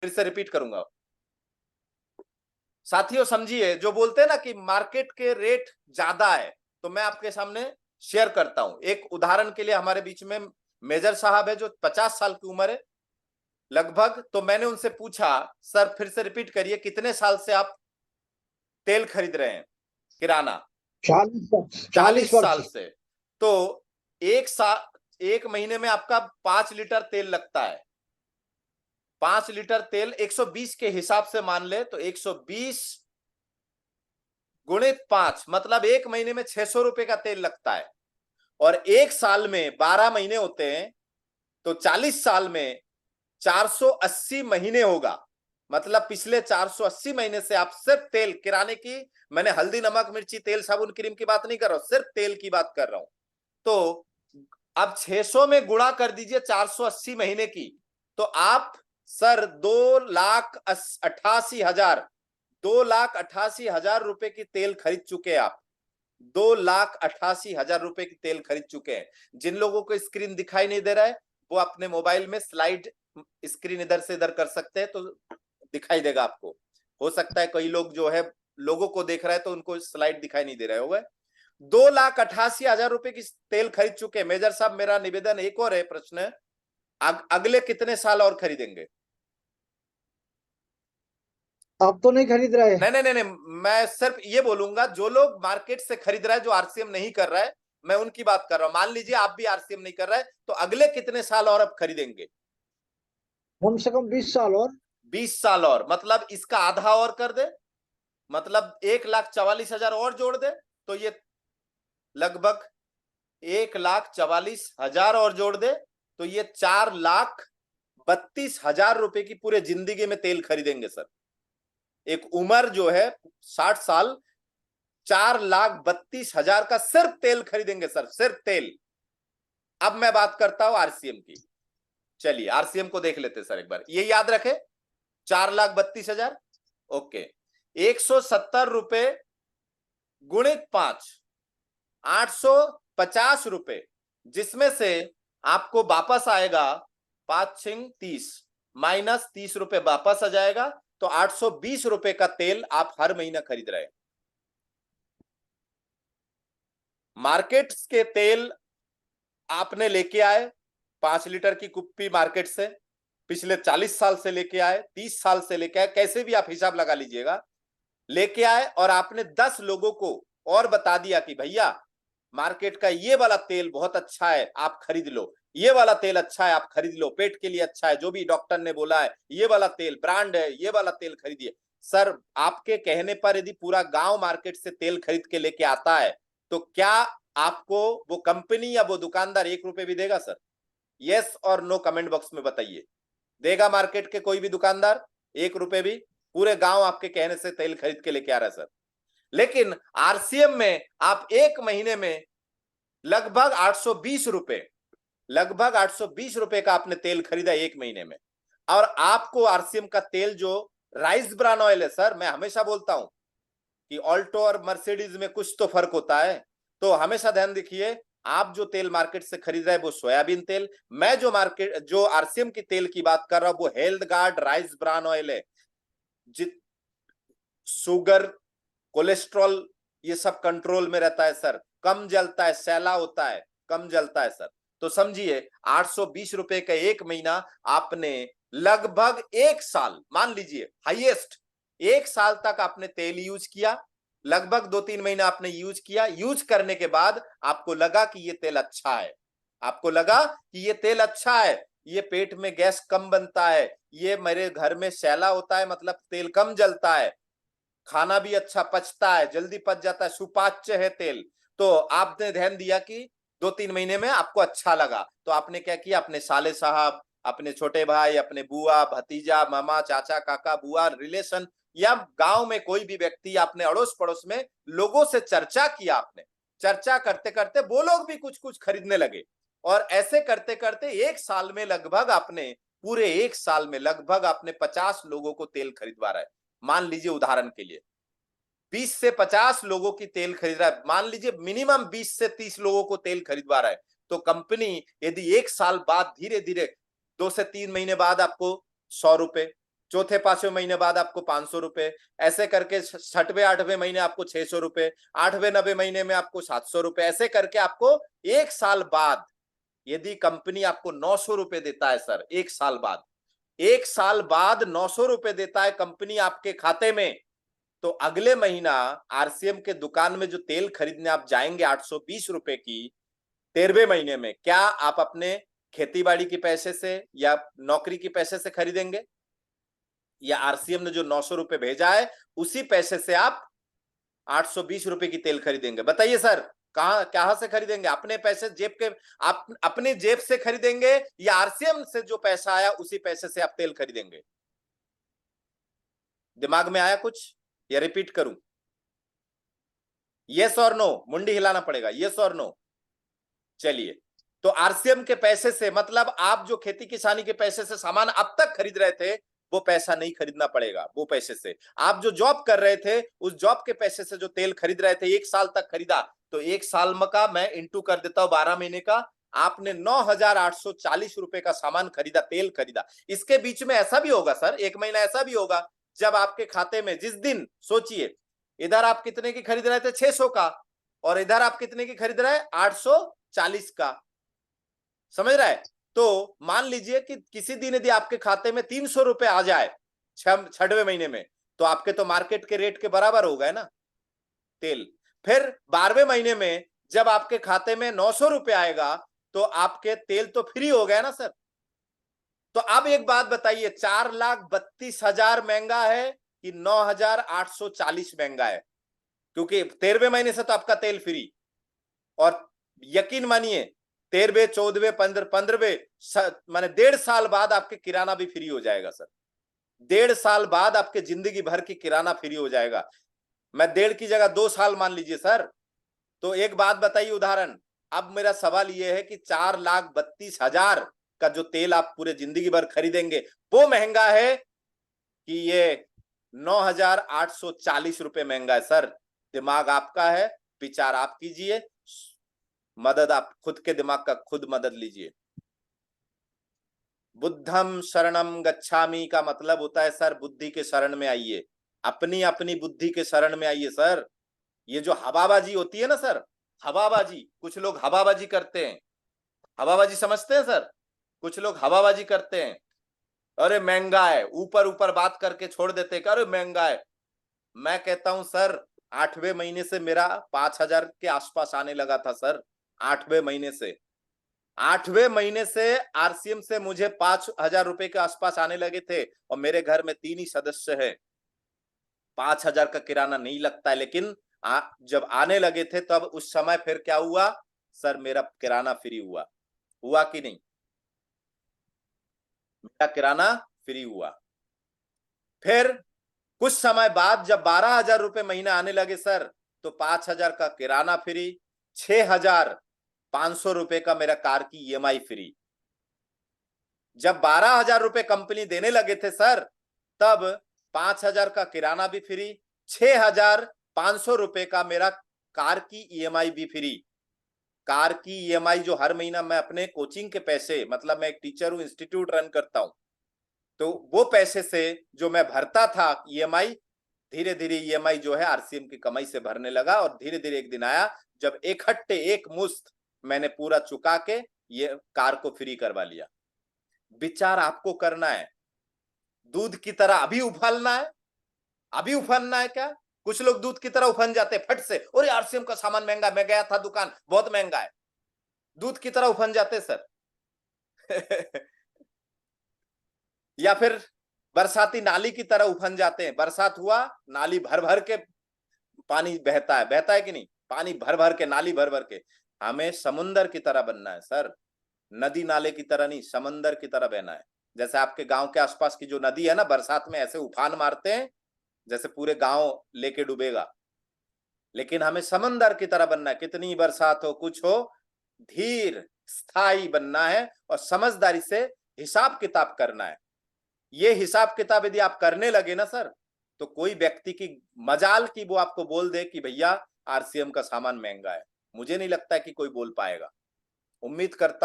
फिर से रिपीट करूंगा। साथियों समझिए, जो बोलते हैं ना कि मार्केट के रेट ज्यादा है, तो मैं आपके सामने शेयर करता हूं। एक उदाहरण के लिए हमारे बीच में मेजर साहब है जो 50 साल की उम्र है लगभग। तो मैंने उनसे पूछा, सर फिर से रिपीट करिए, कितने साल से आप तेल खरीद रहे हैं किराना? 40 40 वर्ष। साल से। तो एक महीने में आपका 5 लीटर तेल लगता है। 5 लीटर तेल 120 के हिसाब से मान ले तो 120 गुणित 5, मतलब एक महीने में 600 रुपए का तेल लगता है। और एक साल में 12 महीने होते हैं, तो 40 साल में 480 महीने होगा। मतलब पिछले 480 महीने से आप सिर्फ तेल किराने की, मैंने हल्दी नमक मिर्ची तेल साबुन क्रीम की बात नहीं कर रहा हूं, सिर्फ तेल की बात कर रहा हूं। तो अब 600 में गुणा कर दीजिए 480 महीने की, तो आप सर 2,88,000, 2,88,000 रुपए की तेल खरीद चुके हैं आप। 2,88,000 रुपए की तेल खरीद चुके हैं। जिन लोगों को स्क्रीन दिखाई नहीं दे रहा है, वो अपने मोबाइल में स्लाइड स्क्रीन इधर से इधर कर सकते हैं, तो दिखाई देगा आपको। हो सकता है कई लोग जो है लोगों को देख रहा है तो उनको स्लाइड दिखाई नहीं दे रहा होगा। 2,88,000 रुपए की तेल खरीद चुके हैं। मेजर साहब मेरा निवेदन एक और है, प्रश्न, अगले कितने साल और खरीदेंगे? अब तो नहीं खरीद रहे। नहीं नहीं नहीं नहीं, मैं सिर्फ ये बोलूंगा, जो लोग मार्केट से खरीद रहा है, जो आरसीएम नहीं कर रहा है, मैं उनकी बात कर रहा हूं। मान लीजिए आप भी आरसीएम नहीं कर रहा है, तो अगले कितने साल और अब खरीदेंगे? कम से कम 20 साल और। 20 साल और, मतलब इसका आधा और कर दे, मतलब 1,44,000 और जोड़ दे, तो ये लगभग 1,44,000 और जोड़ दे, तो ये 4,32,000 रुपए की पूरे जिंदगी में तेल खरीदेंगे सर। एक उम्र जो है 60 साल, 4,32,000 का सिर्फ तेल खरीदेंगे सर, सिर्फ तेल। अब मैं बात करता हूं आरसीएम की। चलिए आरसीएम को देख लेते सर एक बार, ये याद रखे, 4,32,000। ओके, 170 रुपए गुणित 5, 850 रुपए, जिसमें से आपको वापस आएगा 5×6 = 30, माइनस 30 रुपए वापस आ जाएगा, तो 820 रुपए का तेल आप हर महीना खरीद रहे हैं। मार्केट के तेल आपने लेके आए 5 लीटर की कुप्पी मार्केट से, पिछले 40 साल से लेके आए, 30 साल से लेके आए, कैसे भी आप हिसाब लगा लीजिएगा, लेके आए और आपने 10 लोगों को और बता दिया कि भैया मार्केट का ये वाला तेल बहुत अच्छा है, आप खरीद लो, ये वाला तेल अच्छा है आप खरीद लो, पेट के लिए अच्छा है, जो भी डॉक्टर ने बोला है, ये वाला तेल ब्रांड है, ये वाला तेल खरीदिए। सर आपके कहने पर यदि पूरा गांव मार्केट से तेल खरीद के लेके आता है, तो क्या आपको वो कंपनी या वो दुकानदार 1 रुपए भी देगा सर? यस और नो कमेंट बॉक्स में बताइए। देगा मार्केट के कोई भी दुकानदार 1 रुपए भी? पूरे गांव आपके कहने से तेल खरीद के लेके आ रहा है सर। लेकिन आरसीएम में आप एक महीने में लगभग 820 रुपए, लगभग 820 रुपए का आपने तेल खरीदा एक महीने में। और आपको आरसीएम का तेल जो राइस ब्रान ऑयल है सर, मैं हमेशा बोलता हूं कि ऑल्टो और मर्सिडीज में कुछ तो फर्क होता है, तो हमेशा ध्यान रखिए, आप जो तेल मार्केट से खरीद रहे हैं वो सोयाबीन तेल, मैं जो आरसीएम की तेल की बात कर रहा हूं वो health guard rice bran oil है। जित शुगर कोलेस्ट्रॉल ये सब कंट्रोल में रहता है सर, कम जलता है, सैला होता है, कम जलता है सर। तो समझिए 820 रुपए का एक महीना आपने लगभग एक साल, मान लीजिए हाईएस्ट एक साल तक आपने तेल यूज किया, लगभग 2-3 महीना आपने यूज किया, यूज करने के बाद आपको लगा कि ये तेल अच्छा है, आपको लगा कि ये तेल अच्छा है, ये पेट में गैस कम बनता है, ये मेरे घर में सैला होता है, मतलब तेल कम जलता है, खाना भी अच्छा पचता है, जल्दी पच जाता है, सुपाच्य है तेल। तो आपने ध्यान दिया कि 2-3 महीने में आपको अच्छा लगा, तो आपने क्या किया, अपने साले साहब, अपने छोटे भाई, अपने बुआ भतीजा मामा चाचा काका बुआ रिलेशन या गांव में कोई भी व्यक्ति, आपने अड़ोस पड़ोस में लोगों से चर्चा किया, आपने चर्चा करते करते वो लोग भी कुछ कुछ खरीदने लगे, और ऐसे करते करते एक साल में लगभग आपने, पूरे एक साल में लगभग आपने 50 लोगों को तेल खरीदवा रहा है। मान लीजिए उदाहरण के लिए 20 से 50 लोगों की तेल खरीद रहा है, मान लीजिए मिनिमम 20 से 30 लोगों को तेल खरीदवा रहा है, तो कंपनी यदि एक साल बाद धीरे धीरे 2 से 3 महीने बाद आपको 100 रुपए, चौथे पांचवें महीने बाद आपको 500 रुपए, ऐसे करके छठवें आठवें महीने आपको 600 रुपए, आठवें नवे महीने में आपको 700 रुपए, ऐसे करके आपको एक साल बाद, यदि कंपनी आपको 900 रुपए देता है सर, एक साल बाद, एक साल बाद 900 रुपए देता है कंपनी आपके खाते में, तो अगले महीना आरसीएम के दुकान में जो तेल खरीदने आप जाएंगे 820 रुपए की 13वें महीने में, क्या आप अपने खेतीबाड़ी के पैसे से या नौकरी के पैसे से खरीदेंगे, या आरसीएम ने जो 900 रुपए भेजा है उसी पैसे से आप 820 रुपए की तेल खरीदेंगे? बताइए सर, कहां से खरीदेंगे? अपने पैसे जेब के, आप अपनी जेब से खरीदेंगे या आरसीएम से जो पैसा आया उसी पैसे से आप तेल खरीदेंगे? दिमाग में आया कुछ या रिपीट करूं? यस और नो, मुंडी हिलाना पड़ेगा, यस और नो। चलिए, तो आरसीएम के पैसे से मतलब आप जो खेती किसानी के पैसे से सामान अब तक खरीद रहे थे वो पैसा नहीं खरीदना पड़ेगा। वो पैसे से आप जो जॉब कर रहे थे उस जॉब के पैसे से जो तेल खरीद रहे थे, एक साल तक खरीदा, तो एक साल का मैं इंटू कर देता हूं 12 महीने का, आपने 9,840 रुपए का सामान खरीदा, तेल खरीदा। इसके बीच में ऐसा भी होगा सर, एक महीना ऐसा भी होगा जब आपके खाते में, जिस दिन सोचिए, इधर आप कितने की खरीद रहे थे 600 का, और इधर आप कितने की खरीद रहे हैं 840 का, समझ रहा है? तो मान लीजिए कि किसी दिन यदि आपके खाते में 300 रुपए आ जाए छठवें महीने में, तो आपके तो मार्केट के रेट के बराबर हो गए ना तेल। फिर 12वें महीने में जब आपके खाते में 900 रुपए आएगा तो आपके तेल तो फ्री हो गया ना सर। तो अब एक बात बताइए, 4,32,000 महंगा है कि 9,840 महंगा है? क्योंकि 13वें महीने से तो आपका तेल फ्री, और यकीन मानिए 13वें 14वें 15वें माने 1.5 साल बाद आपके किराना भी फ्री हो जाएगा सर। 1.5 साल बाद आपके जिंदगी भर की किराना फ्री हो जाएगा। मैं 1.5 की जगह 2 साल मान लीजिए सर। तो एक बात बताइए, उदाहरण, अब मेरा सवाल यह है कि 4,32,000 का जो तेल आप पूरे जिंदगी भर खरीदेंगे वो महंगा है कि ये 9,840 रुपए महंगा है? सर, दिमाग आपका है, विचार आप कीजिए, मदद आप खुद के दिमाग का खुद मदद लीजिए। बुद्धम शरणम गच्छामि का मतलब होता है सर, बुद्धि के शरण में आइए, अपनी अपनी बुद्धि के शरण में आइए सर। ये जो हवाबाजी होती है ना सर, हवाबाजी, कुछ लोग हवाबाजी करते हैं, हवाबाजी समझते हैं सर? कुछ लोग हवाबाजी करते हैं, अरे महंगा है, ऊपर ऊपर बात करके छोड़ देते हैं, अरे महंगा है। मैं कहता हूं सर, 8वें महीने से मेरा 5,000 के आसपास आने लगा था सर। 8वें महीने से, 8वें महीने से आरसीएम से मुझे 5,000 रुपए के आसपास आने लगे थे, और मेरे घर में 3 ही सदस्य है। 5,000 का किराना नहीं लगता है, लेकिन जब आने लगे थे तब उस समय फिर क्या हुआ सर, मेरा किराना फ्री हुआ। हुआ कि नहीं? मेरा किराना फ्री हुआ। फिर कुछ समय बाद जब 12,000 रुपए महीना आने लगे सर, तो 5,000 का किराना फ्री, 6,500 रुपए का मेरा कार की ईएमआई फ्री। जब 12,000 रुपए कंपनी देने लगे थे सर, तब 5,000 का किराना भी फ्री, 6,500 रुपए का मेरा कार की ईएमआई भी फ्री। कार की ईएमआई जो हर महीना मैं अपने कोचिंग के पैसे, मतलब मैं एक टीचर हूं, इंस्टीट्यूट रन करता हूं, तो वो पैसे से जो मैं भरता था ईएमआई, धीरे धीरे ईएमआई जो है आरसीएम की कमाई से भरने लगा, और धीरे धीरे एक दिन आया जब इकट्ठे एक मुश्त मैंने पूरा चुका के ये कार को फ्री करवा लिया। विचार आपको करना है, दूध की तरह अभी उफालना है, अभी उफानना है क्या? कुछ लोग दूध की तरह उफन जाते फट से, और आरसीएम का सामान महंगा, मैं गया था दुकान, बहुत महंगा है, दूध की तरह उफन जाते सर। या फिर बरसाती नाली की तरह उफन जाते हैं, बरसात हुआ, नाली भर भर के पानी बहता है कि नहीं? पानी भर भर के, नाली भर भर के। हमें समुंदर की तरह बनना है सर, नदी नाले की तरह नहीं, समंदर की तरह बहना है। जैसे आपके गांव के आसपास की जो नदी है ना, बरसात में ऐसे उफान मारते हैं जैसे पूरे गांव लेके डूबेगा, लेकिन हमें समंदर की तरह बनना है। कितनी बरसात हो, कुछ हो, धीर स्थायी बनना है, और समझदारी से हिसाब किताब करना है। ये हिसाब किताब यदि आप करने लगे ना सर, तो कोई व्यक्ति की मजाल की वो आपको बोल दे कि भैया आरसीएम का सामान महंगा है, मुझे नहीं लगता है कि कोई बोल पाएगा। उम्मीद करता हूं